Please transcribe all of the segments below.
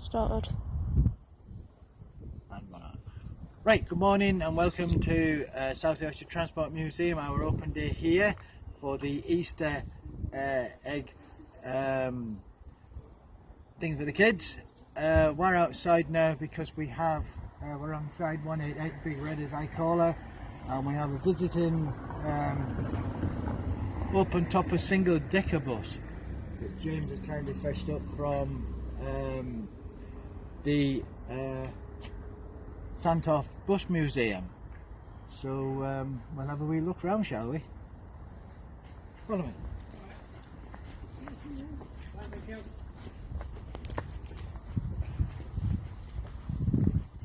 Started. Right, good morning and welcome to South Yorkshire Transport Museum, our open day here for the Easter egg thing for the kids. We're outside now because we have, we're on side 188, Big Red as I call her, and we have a visiting open topper single decker bus that James has kindly fetched up from the Sandtorf Bus Museum. So we'll have a wee look round, shall we? Follow me.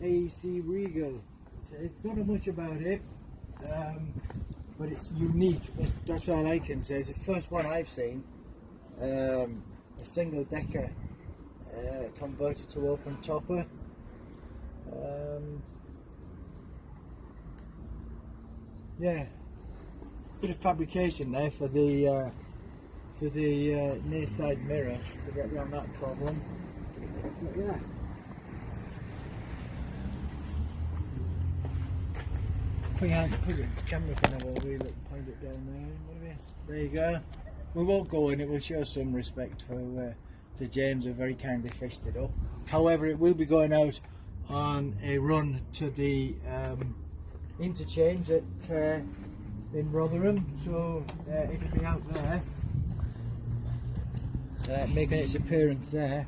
AEC Regal. It's don't know much about it, but it's unique. That's all I can say. It's the first one I've seen. A single decker converted to open topper. Yeah, bit of fabrication there for the near side mirror to get around that problem. But yeah. Put your camera can have a wee look, point it down there. There you go. We won't go in it. We'll show some respect to James, who very kindly fished it up. However, it will be going out on a run to the interchange at in Rotherham, so it'll be out there, making its appearance there.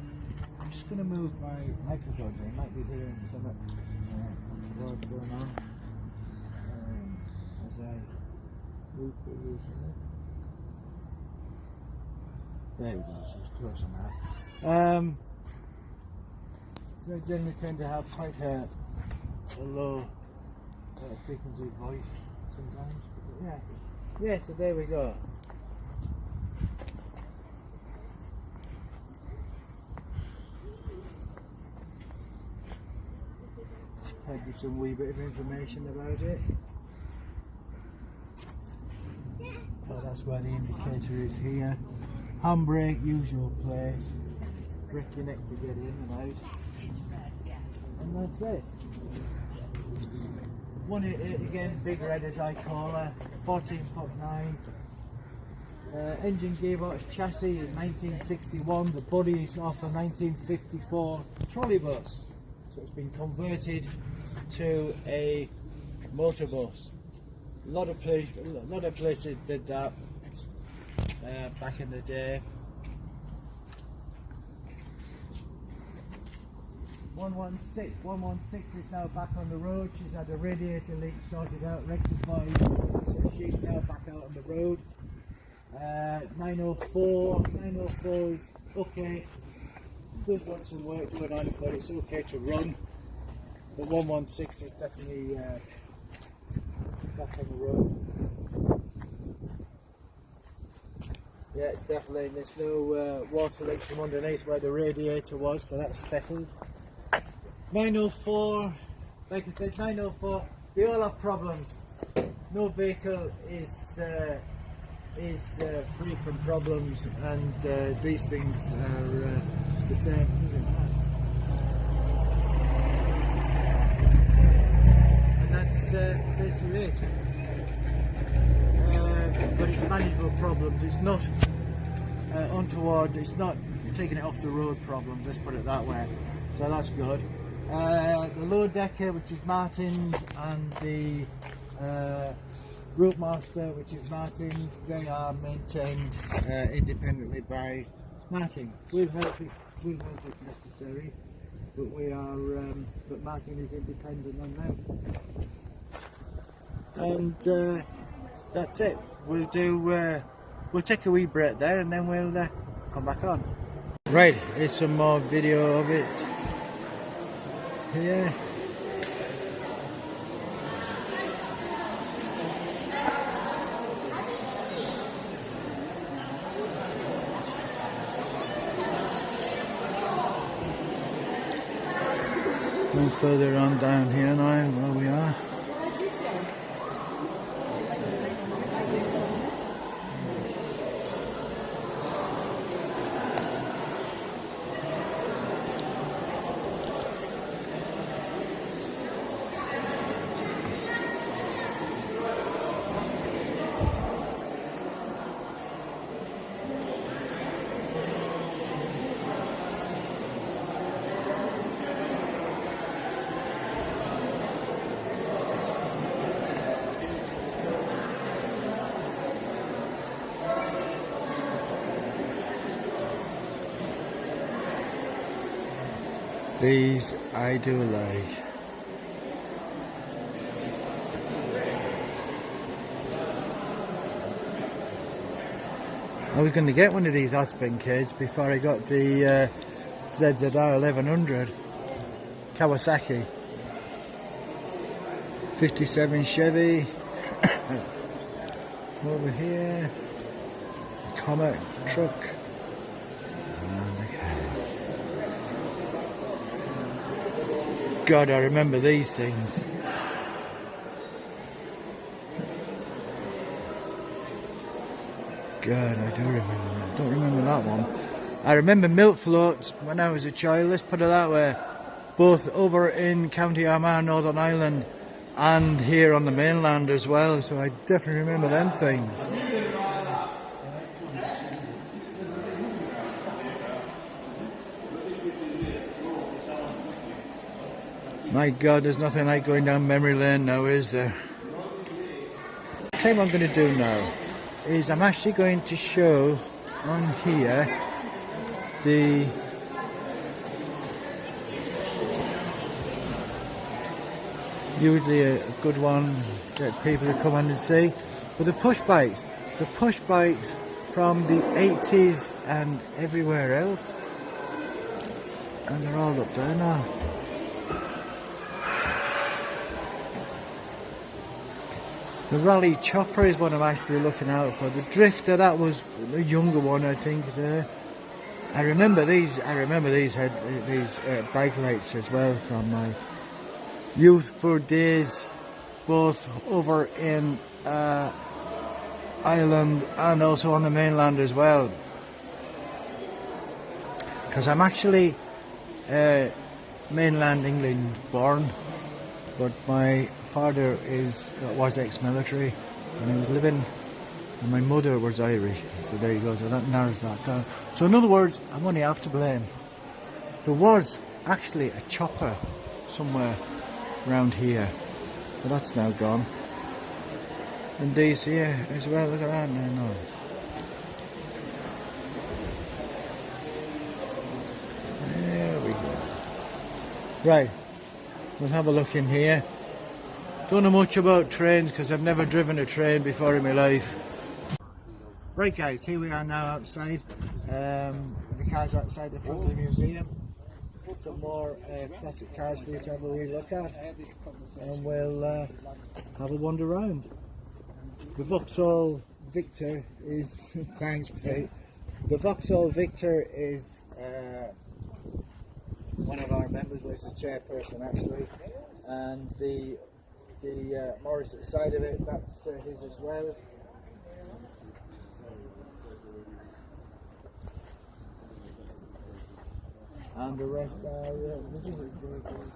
I'm just going to move my microphone here. I might be hearing some what's going on as I move it recently. There we go, so it's close enough. They generally tend to have quite a low frequency voice sometimes. But yeah, so there we go. Tells you some wee bit of information about it. Oh, that's where the indicator is here. Handbrake, usual place. Break your neck to get in and out. And that's it. 188 again, Big Red as I call her, 14'9". Engine gearbox chassis is 1961, the body is off a 1954 trolley bus. So it's been converted to a motor bus. A lot of places did that back in the day. 116 is now back on the road. She's had a radiator leak sorted out, rectified, so she's now back out on the road. 904 is okay, does want some work going on, but it's okay to run. But 116 is definitely back on the road. Yeah, definitely. There's no water leaks from underneath where the radiator was, so that's settled. 904, like I said, 904, they all have problems. No vehicle is free from problems, and these things are the same, isn't it? And that's basically it. But it's manageable problems. It's not untoward. It's not taking it off the road problems. Let's put it that way. So that's good. The lower decker, which is Martin's, and the Route Master, which is Martin's, they are maintained independently by Martin. We'll help if necessary, but we are. But Martin is independent on them. And that's it. We'll do. We'll take a wee break there, and then we'll come back on. Right, here's some more video of it. Here. Going further on down here now where we are. These I do like. I was going to get one of these Aspen kids before I got the ZZR 1100 Kawasaki 57 Chevy. Over here, a Comet truck, and God, I remember these things. God, I do remember that. Don't remember that one. I remember milk floats when I was a child, let's put it that way. Both over in County Armagh, Northern Ireland, and here on the mainland as well, so I definitely remember them things. My God, there's nothing like going down memory lane now, is there? The thing I'm going to do now is I'm actually going to show on here the usually a good one that people will come on and see, but the push bikes from the 80s and everywhere else, and they're all up there now. The Raleigh Chopper is what I'm actually looking out for. The Drifter, that was a younger one, I think. There, I remember these had these bike lights as well from my youthful days, both over in Ireland and also on the mainland as well. Because I'm actually mainland England born, but my father was ex-military and he was living, and my mother was Irish, so there you go, so that narrows that down. So in other words, I'm only half to blame. There was actually a chopper somewhere around here, but that's now gone. And these here as well, look at that now. No. There we go. Right, we'll have a look in here. Don't know much about trains because I've never driven a train before in my life. Right guys, here we are now outside. The car's outside the front of the museum. Some more classic cars for you to have a wee look at, and we'll have a wander around. The Vauxhall Victor is thanks mate. The Vauxhall Victor is one of our members, was the chairperson actually, and the Morris side of it, that's his as well. And the rest are visitor vehicles.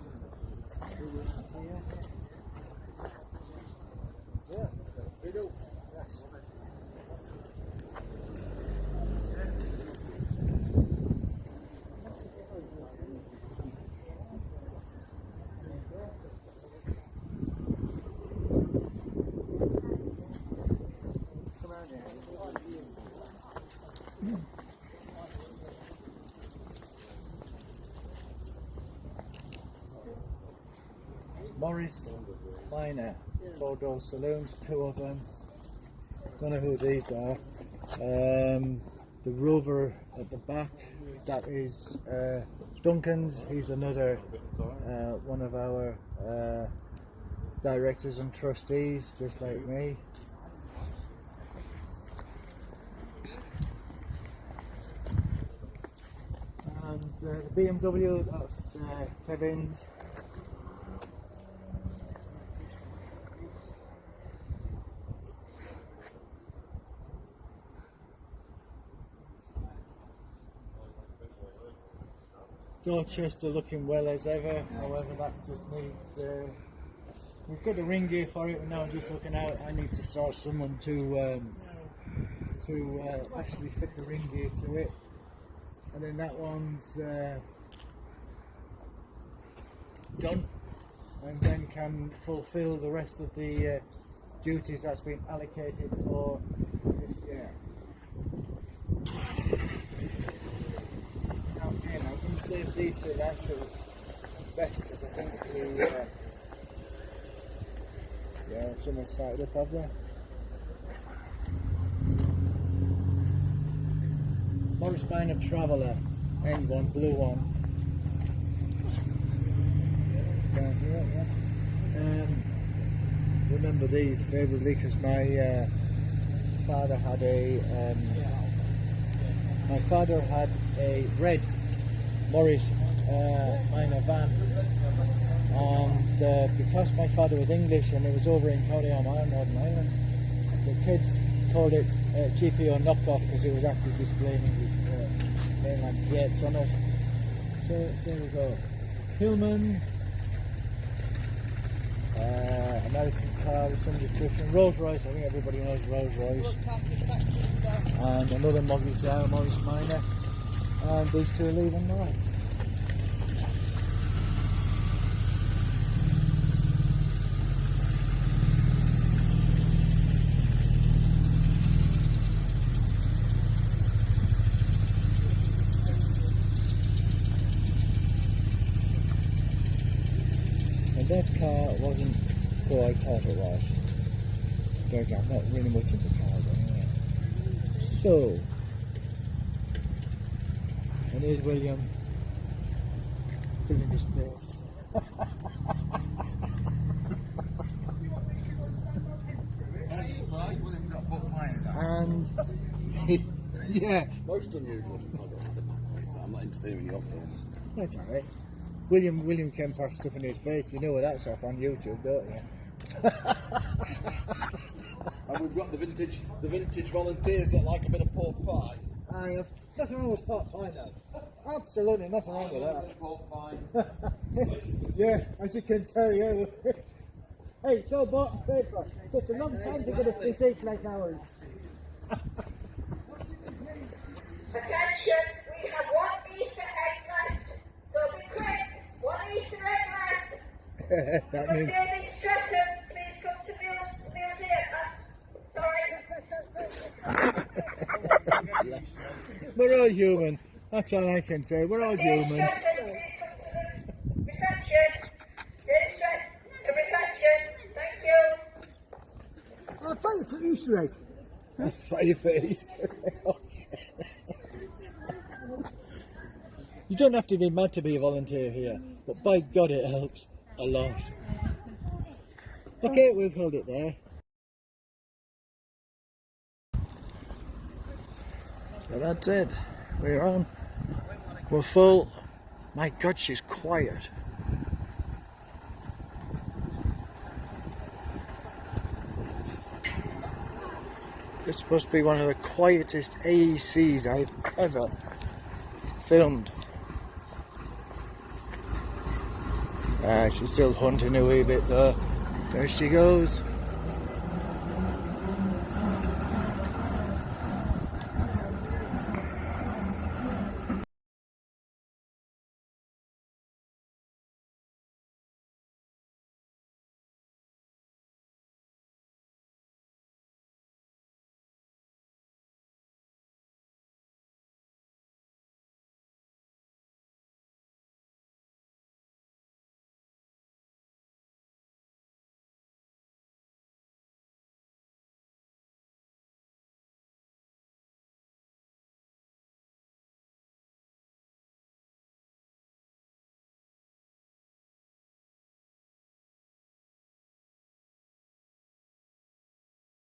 Yeah, we do. Yes. Come on here. Morris Minor, four-door saloons, two of them. Don't know who these are. The Rover at the back, that is Duncan's. He's another one of our directors and trustees, just like me. And the BMW, that's Kevin's. Dorchester looking well as ever, however that just needs, we've got the ring gear for it, and now I'm just looking out, I need to source someone to actually fit the ring gear to it. And then that one's done, and then can fulfill the rest of the duties that's been allocated for this year. Okay, now I'm going to save these two actually. best because I think yeah, someone's started up, have they? Morris Minor Traveller, end one, blue one. Down here, yeah. Remember these vividly because my father had a red Morris Minor van, and because my father was English and it was over in County Armagh, Northern Ireland, the kids called it GPO knockoff because it was actually displaying English mainland gates on it. So there we go. Hillman, American car with some description. Rolls Royce, I think everybody knows Rolls Royce. And another Morris Minor. And these two are leaving now. That car wasn't who I thought it was. I'm not really much into cars anyway. So, and here's William filling his face. And yeah, most unusual. I'm not interfering in your film. That's alright. William came past stuff in his face. You know where that's off on YouTube, don't you? And we've got the vintage volunteers that like a bit of pork pie. I have nothing wrong with pork pie now. Absolutely nothing wrong with that. Pork pie. Yeah, as you can tell, yeah. Hey, so bought and paid for. It's a long time to get a physique like ours. Attention, we have one Easter egg left. So be quick, one Easter egg left. That For means David Stratton, please come to the museum. Sorry. we're all human. That's all I can say. We're all David human. Stratton, please come to the reception. David Stratton, the reception. Thank you. I'll fight you for Easter egg. Fight you for Easter egg. You don't have to be mad to be a volunteer here, but by God it helps a lot. Okay, we'll hold it there. So that's it. We're on. We're full. My God, she's quiet. This must be one of the quietest AECs I've ever filmed. She's still hunting a wee bit though. There she goes.